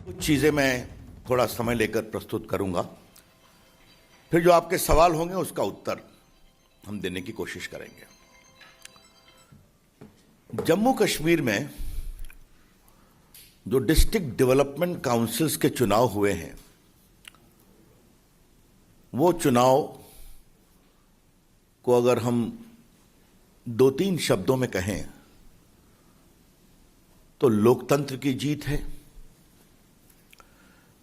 कुछ चीजें मैं थोड़ा समय लेकर प्रस्तुत करूंगा, फिर जो आपके सवाल होंगे उसका उत्तर हम देने की कोशिश करेंगे। जम्मू कश्मीर में जो डिस्ट्रिक्ट डेवलपमेंट काउंसिल्स के चुनाव हुए हैं, वो चुनाव को अगर हम 2-3 शब्दों में कहें तो लोकतंत्र की जीत है,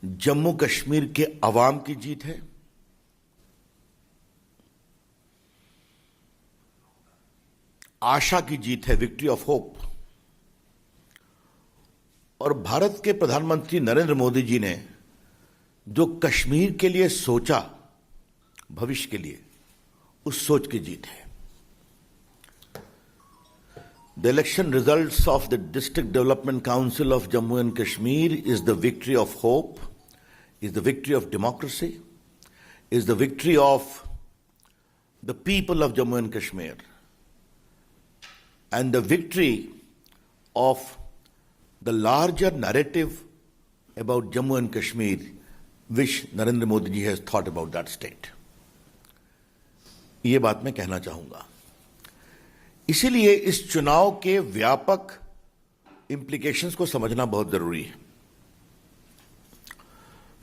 जम्मू कश्मीर के अवाम की जीत है, आशा की जीत है, विक्ट्री ऑफ होप। और भारत के प्रधानमंत्री नरेंद्र मोदी जी ने जो कश्मीर के लिए सोचा, भविष्य के लिए, उस सोच की जीत है। The election results of the District Development Council of Jammu and Kashmir is the victory of hope, is the victory of democracy, is the victory of the people of Jammu and Kashmir, and the victory of the larger narrative about Jammu and Kashmir, which Narendra Modi ji has thought about that state. ये बात मैं कहना चाहूंगा। इसीलिए इस चुनाव के व्यापक इंप्लीकेशंस को समझना बहुत जरूरी है।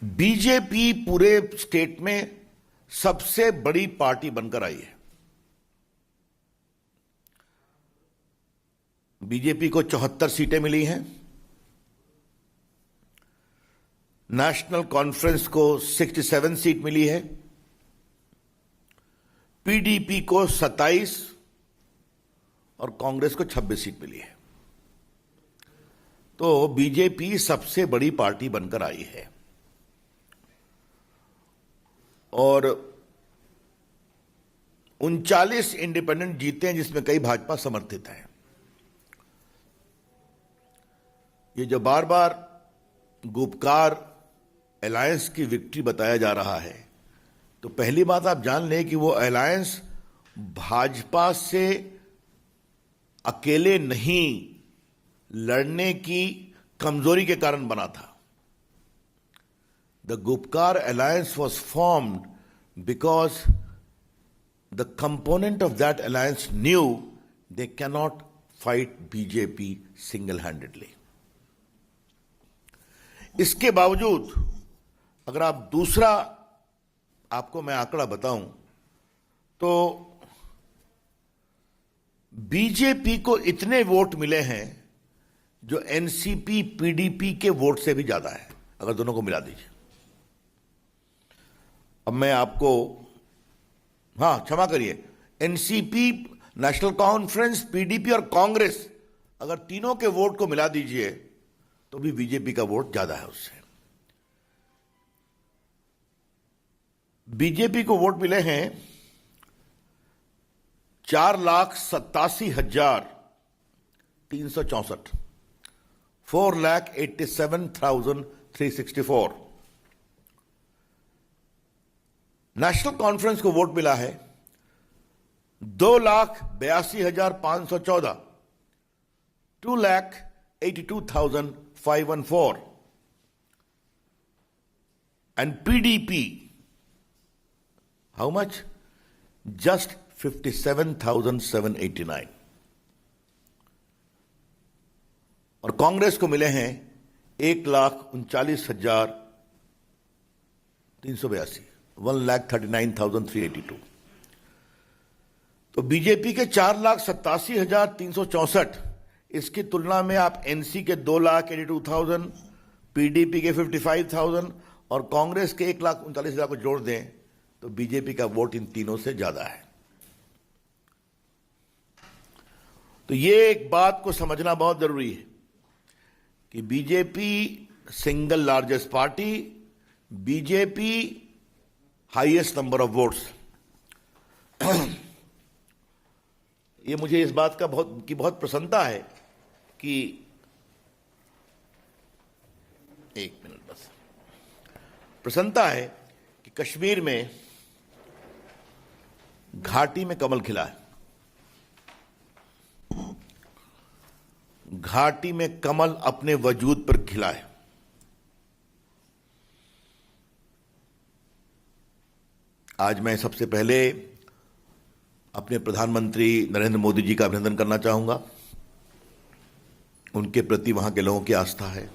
बीजेपी पूरे स्टेट में सबसे बड़ी पार्टी बनकर आई है। बीजेपी को 74 सीटें मिली हैं, नेशनल कॉन्फ्रेंस को 67 सीट मिली है, पीडीपी को 27 और कांग्रेस को 26 सीट मिली है। तो बीजेपी सबसे बड़ी पार्टी बनकर आई है और 39 इंडिपेंडेंट जीते हैं, जिसमें कई भाजपा समर्थित हैं। ये जो बार बार गुपकार अलायंस की विक्ट्री बताया जा रहा है, तो पहली बात आप जान लें कि वो अलायंस भाजपा से अकेले नहीं लड़ने की कमजोरी के कारण बना था। The Gupkar alliance was formed because the component of that alliance new they cannot fight BJP single handedly. इसके बावजूद अगर आप दूसरा आपको मैं आंकड़ा बताऊं तो बीजेपी को इतने वोट मिले हैं जो एनसीपी पीडीपी के वोट से भी ज्यादा है, अगर दोनों को मिला दीजिए। अब मैं आपको, क्षमा करिए, एनसीपी, नेशनल कॉन्फ्रेंस, पीडीपी और कांग्रेस, अगर तीनों के वोट को मिला दीजिए तो भी बीजेपी का वोट ज्यादा है उससे। बीजेपी को वोट मिले हैं 4,87,364, 4,87,364। नेशनल कॉन्फ्रेंस को वोट मिला है 2,82,514, 2,82,514। and PDP, how much? Just 57,789। और कांग्रेस को मिले हैं 1,39,382, 1,39,382। तो बीजेपी के 4,87,364, इसकी तुलना में आप एनसी के 2,82,000, पीडीपी के 55,000 और कांग्रेस के 1,39,000 को जोड़ दें तो बीजेपी का वोट इन तीनों से ज्यादा है। तो ये एक बात को समझना बहुत जरूरी है कि BJP single largest party, BJP highest number of votes. ये मुझे इस बात का बहुत प्रसन्नता है कि, एक मिनट बस, प्रसन्नता है कि कश्मीर में घाटी में कमल खिला है। घाटी में कमल अपने वजूद पर खिला है। आज मैं सबसे पहले अपने प्रधानमंत्री नरेंद्र मोदी जी का अभिनंदन करना चाहूंगा। उनके प्रति वहां के लोगों की आस्था है।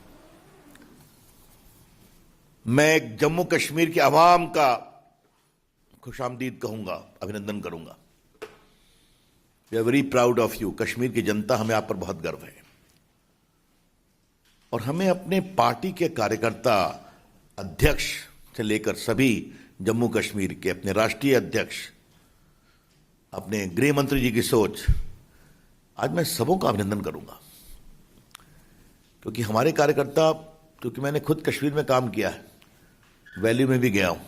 मैं जम्मू कश्मीर के अवाम का खुशामदीद कहूंगा, अभिनंदन करूंगा। We are very proud of you. Kashmir की जनता, हमें आप पर बहुत गर्व है। और हमें अपने पार्टी के कार्यकर्ता, अध्यक्ष से लेकर सभी जम्मू कश्मीर के, अपने राष्ट्रीय अध्यक्ष, अपने गृह मंत्री जी की सोच, आज मैं सबों का अभिनंदन करूंगा। क्योंकि हमारे कार्यकर्ता, क्योंकि मैंने खुद कश्मीर में काम किया है, वैली में भी गया हूं,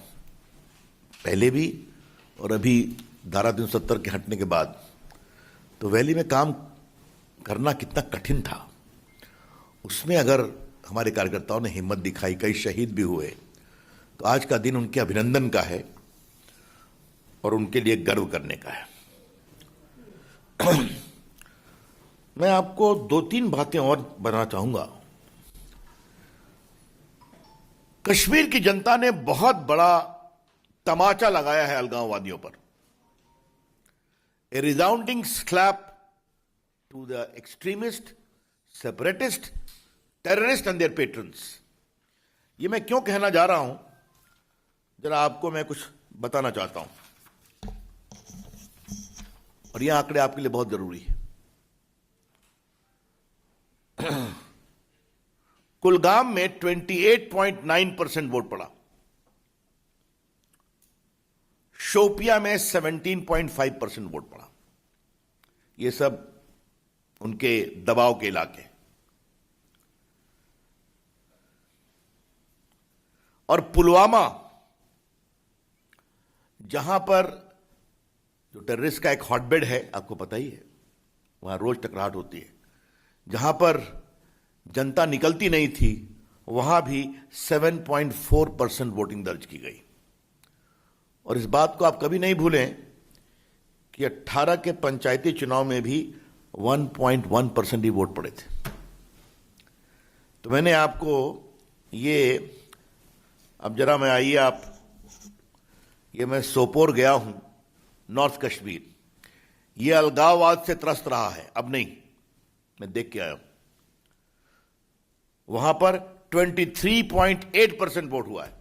पहले भी और अभी धारा 370 के हटने के बाद, तो वैली में काम करना कितना कठिन था। उसमें अगर हमारे कार्यकर्ताओं ने हिम्मत दिखाई, कई शहीद भी हुए, तो आज का दिन उनके अभिनंदन का है और उनके लिए गर्व करने का है। मैं आपको 2-3 बातें और बताना चाहूंगा। कश्मीर की जनता ने बहुत बड़ा तमाचा लगाया है अलगाववादियों पर। A resounding slap to the extremist, separatist, terrorist and their patrons. ये मैं क्यों कहना जा रहा हूं, जरा आपको मैं कुछ बताना चाहता हूं, और ये आंकड़े आपके लिए बहुत जरूरी है। कुलगाम में 28.9% वोट पड़ा, शोपिया में 17.5% वोट पड़ा। ये सब उनके दबाव के इलाके। और पुलवामा, जहां पर जो टेररिस्ट का एक हॉटबेड है, आपको पता ही है, वहां रोज टकराहट होती है, जहां पर जनता निकलती नहीं थी, वहां भी 7.4% वोटिंग दर्ज की गई। और इस बात को आप कभी नहीं भूलें कि 18 के पंचायती चुनाव में भी 1.1% ही वोट पड़े थे। तो मैंने आपको ये, अब जरा मैं आइए आप, ये मैं सोपोर गया हूं, नॉर्थ कश्मीर। ये अलगाववाद से त्रस्त रहा है, अब नहीं, मैं देख के आया हूं। वहां पर 23.8% वोट हुआ है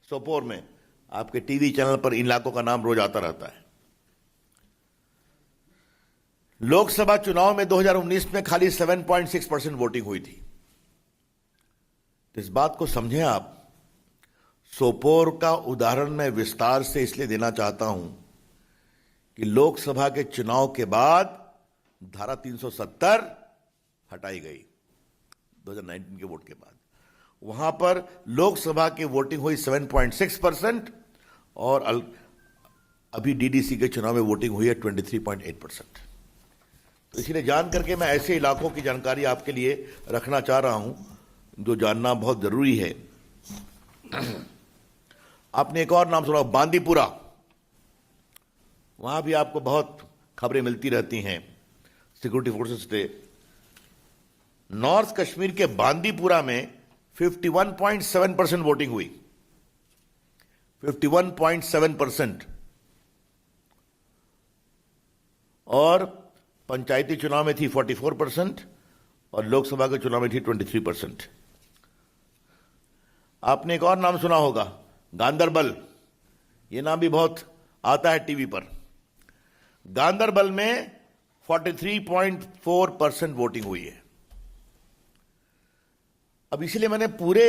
सोपोर में। आपके टीवी चैनल पर इन इलाकों का नाम रोज आता रहता है। लोकसभा चुनाव में 2019 में खाली 7.6% वोटिंग हुई थी। इस बात को समझें आप। सोपोर का उदाहरण मैं विस्तार से इसलिए देना चाहता हूं कि लोकसभा के चुनाव के बाद धारा 370 हटाई गई 2019 के वोट के बाद। वहां पर लोकसभा की वोटिंग हुई 7.6% और अभी डीडीसी के चुनाव में वोटिंग हुई है 23.8%। तो इसलिए जान करके मैं ऐसे इलाकों की जानकारी आपके लिए रखना चाह रहा हूं जो जानना बहुत जरूरी है। आपने एक और नाम सुना, बांदीपुरा। वहां भी आपको बहुत खबरें मिलती रहती हैं सिक्योरिटी फोर्सेस से। नॉर्थ कश्मीर के बांदीपुरा में 51.7% वोटिंग हुई, 51.7%। और पंचायती चुनाव में थी 44% और लोकसभा के चुनाव में थी 23%। आपने एक और नाम सुना होगा, गांदरबल। यह नाम भी बहुत आता है टीवी पर। गांदरबल में 43.4% वोटिंग हुई है। अब इसलिए मैंने पूरे